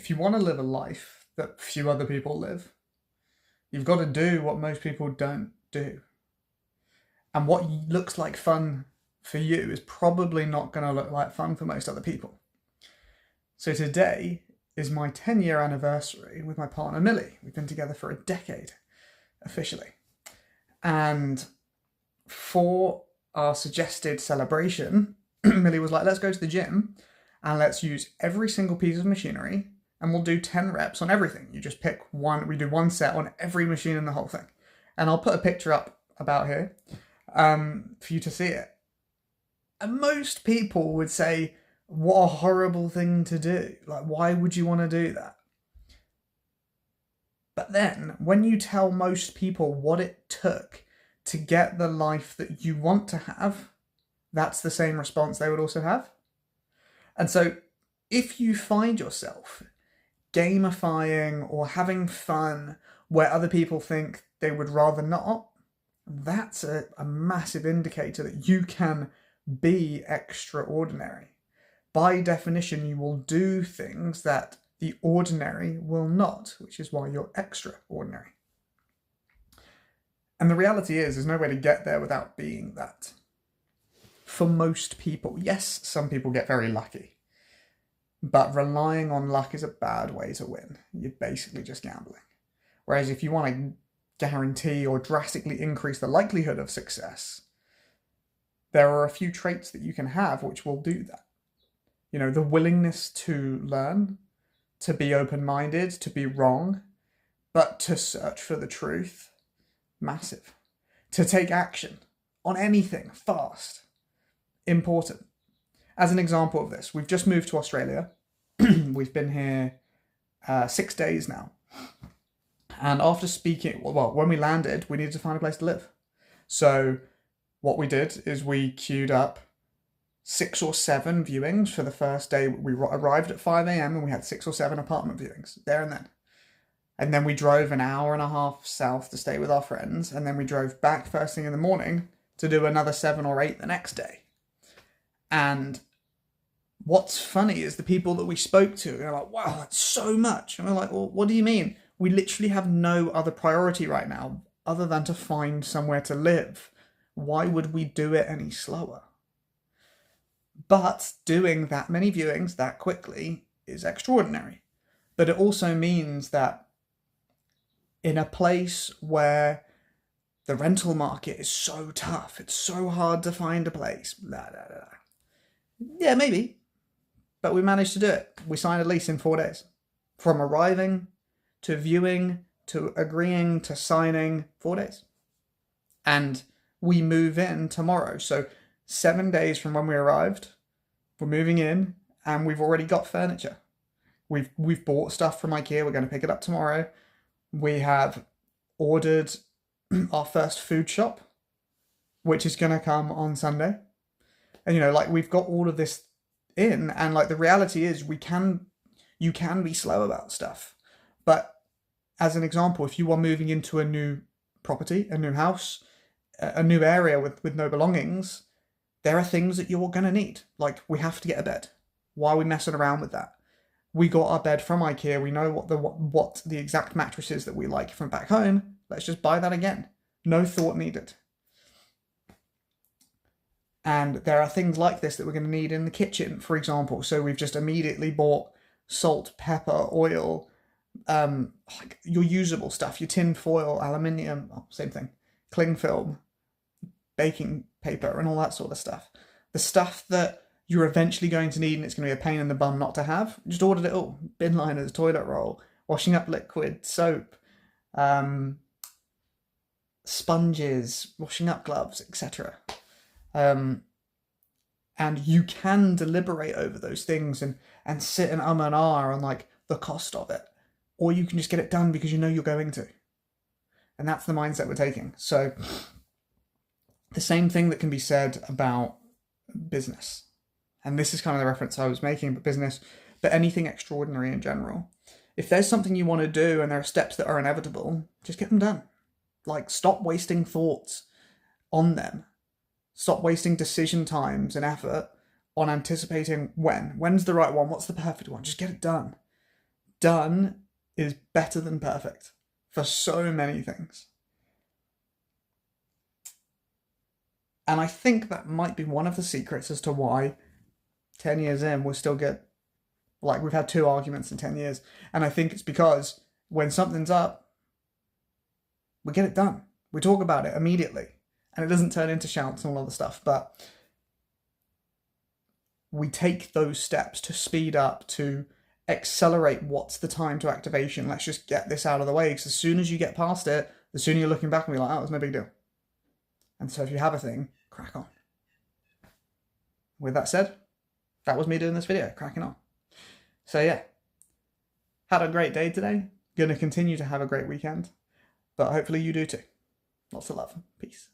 if you want to live a life that few other people live, you've got to do what most people don't do. And what looks like fun for you is probably not going to look like fun for most other people. So today is my 10-year anniversary with my partner Millie. We've been together for a decade, officially. And for our suggested celebration, Millie was like, let's go to the gym and let's use every single piece of machinery and we'll do 10 reps on everything. You just pick one, we do one set on every machine in the whole thing. And I'll put a picture up about here for you to see it. And most people would say, what a horrible thing to do. Like, why would you want to do that? But then, when you tell most people what it took to get the life that you want to have, that's the same response they would also have. And so, if you find yourself gamifying or having fun where other people think they would rather not, that's a massive indicator that you can be extraordinary. By definition, you will do things that the ordinary will not, which is why you're extraordinary. And the reality is, there's no way to get there without being that. For most people, yes, some people get very lucky, but relying on luck is a bad way to win. You're basically just gambling. Whereas if you want to guarantee or drastically increase the likelihood of success, there are a few traits that you can have which will do that. You know, the willingness to learn, to be open-minded, to be wrong, but to search for the truth, massive. To take action on anything fast, important. As an example of this, we've just moved to Australia. We've been here 6 days now. And after speaking, well, when we landed, we needed to find a place to live. So what we did is we queued up 6 or 7 viewings for the first day. We arrived at 5 a.m. and we had 6 or 7 apartment viewings there and then. And then we drove an hour and a half south to stay with our friends. And then we drove back first thing in the morning to do another 7 or 8 the next day. And what's funny is the people that we spoke to, they're like, wow, that's so much. And we're like, well, what do you mean? We literally have no other priority right now other than to find somewhere to live. Why would we do it any slower? But doing that many viewings that quickly is extraordinary. But it also means that in a place where the rental market is so tough, it's so hard to find a place, yeah, maybe. But we managed to do it. We signed a lease in 4 days. From arriving to viewing to agreeing to signing, 4 days. And we move in tomorrow. So 7 days from when we arrived, we're moving in and we've already got furniture. We've bought stuff from IKEA. We're going to pick it up tomorrow. We have ordered our first food shop, which is going to come on Sunday. And, you know, like, we've got all of this in, and like, the reality is you can be slow about stuff. But as an example, if you are moving into a new property, a new house, a new area with no belongings, there are things that you're going to need. Like, we have to get a bed. Why are we messing around with that? We got our bed from IKEA. We know what the exact mattress is that we like from back home. Let's just buy that again. No thought needed. And there are things like this that we're going to need in the kitchen, for example. So we've just immediately bought salt, pepper, oil, like your usable stuff, your tin foil, aluminium, same thing, cling film, baking paper, and all that sort of stuff. The stuff that you're eventually going to need and it's going to be a pain in the bum not to have, just ordered it all. Bin liners, toilet roll, washing up liquid, soap, sponges, washing up gloves, etc. And you can deliberate over those things and sit and and ah on like the cost of it. Or you can just get it done because you know you're going to. And that's the mindset we're taking. So the same thing that can be said about business. And this is kind of the reference I was making, but business, but anything extraordinary in general. If there's something you want to do and there are steps that are inevitable, just get them done. Like, stop wasting thoughts on them. Stop wasting decision times and effort on anticipating when's the right one, what's the perfect one. Just get it done. done is better than perfect for so many things. And I think that might be one of the secrets as to why 10 years in we're still good. Like, we've had 2 arguments in 10 years. And I think it's because when something's up, we get it done. We talk about it immediately. And it doesn't turn into shouts and all other stuff. But we take those steps to speed up, to accelerate what's the time to activation. Let's just get this out of the way. Because as soon as you get past it, the sooner you're looking back and be like, oh, it's no big deal. And so if you have a thing, crack on. With that said, that was me doing this video, cracking on. So yeah, had a great day today. Going to continue to have a great weekend. But hopefully you do too. Lots of love. Peace.